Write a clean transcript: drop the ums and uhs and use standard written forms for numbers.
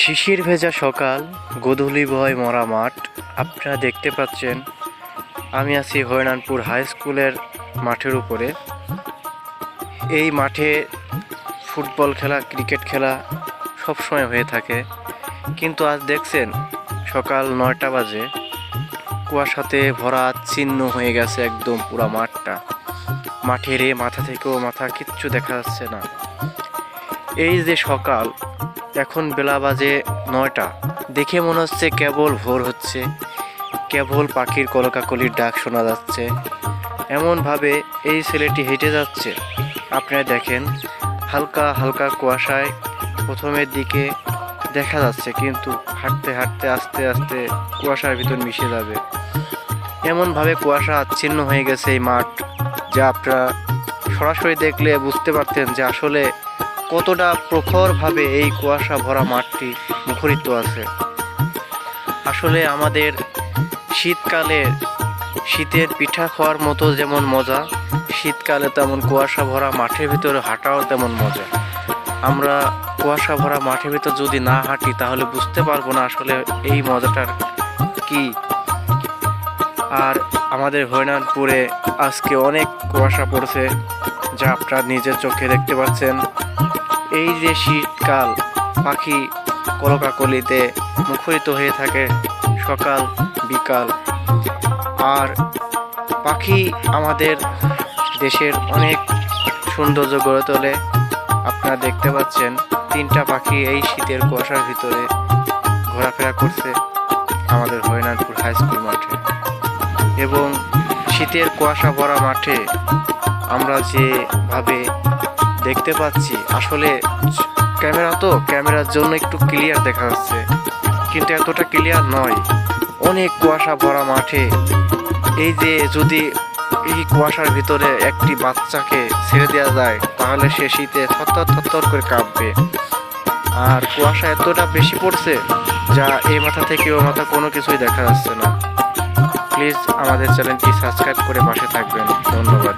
শিশির ভেজা সকাল, গোধূলি বয় মরা মাঠ। আপনারা দেখতে পাচ্ছেন আমি আছি হরিনানপুর হাই স্কুলের মাঠের উপরে। এই মাঠে ফুটবল খেলা, ক্রিকেট খেলা সবসময় হয়ে থাকে, কিন্তু আজ দেখছেন সকাল 9টা বাজে কুয়াশাতে ভরা ছিন্ন হয়ে গেছে একদম পুরা মাঠটা। মাঠের মাথা থেকেও মাথা কিচ্ছু দেখা যাচ্ছে না। এই যে সকাল, এখন বেলা বাজে 9টা, দেখে মনে হচ্ছে কেবল ভোর হচ্ছে, কেবল পাখির কলকাকলির ডাক শোনা যাচ্ছে। এমনভাবে এই ছেলেটি হেঁটে যাচ্ছে, আপনারা দেখেন হালকা হালকা কুয়াশায় প্রথমের দিকে দেখা যাচ্ছে, কিন্তু হাঁটতে হাঁটতে আস্তে আস্তে কুয়াশার ভিতর মিশে যাবে। এমনভাবে কুয়াশা আচ্ছিন্ন হয়ে গেছে এই মাঠ, যা আপনারা সরাসরি দেখলে বুঝতে পারতেন যে আসলে কতটা প্রখরভাবে এই কুয়াশা ভরা মাঠটি মুখরিত আছে। আসলে আমাদের শীতকালে শীতের পিঠা খাওয়ার মতো যেমন মজা, শীতকালে তেমন কুয়াশা ভরা মাঠের ভিতরে হাঁটাও তেমন মজা। আমরা কুয়াশা ভরা মাঠের ভিতর যদি না হাঁটি তাহলে বুঝতে পারবো না আসলে এই মজাটার কি। আর আমাদের হরিনানপুরে আজকে অনেক কুয়াশা পড়ছে, যা আপনারা নিজের চোখে দেখতে পাচ্ছেন। এই যে শীতকাল, পাখি কলকাকলিতে মুখরিত হয়ে থাকে সকাল বিকাল। আর পাখি আমাদের দেশের অনেক সৌন্দর্য গড়ে তোলে। আপনারা দেখতে পাচ্ছেন 3টা পাখি এই শীতের কুয়াশার ভিতরে ঘোরাফেরা করছে আমাদের হরিনানপুর হাই স্কুল মাঠে। এবং শীতের কুয়াশা ভরা মাঠে আমরা যেভাবে দেখতে পাচ্ছি, আসলে ক্যামেরার জন্য একটু ক্লিয়ার দেখা যাচ্ছে, কিন্তু এতটা ক্লিয়ার নয়। অনেক কুয়াশা ভরা মাঠে এই যে যদি এই কুয়াশার ভিতরে একটি বাচ্চাকে ছেড়ে দেওয়া যায় তাহলে সে শীতে থরথর করে কাঁপবে। আর কুয়াশা এতটা বেশি পড়ছে যা এই মাথা থেকে ও মাথা কোনো কিছুই দেখা যাচ্ছে না। প্লিজ আমাদের চ্যানেলটি সাবস্ক্রাইব করে পাশে থাকবেন। ধন্যবাদ।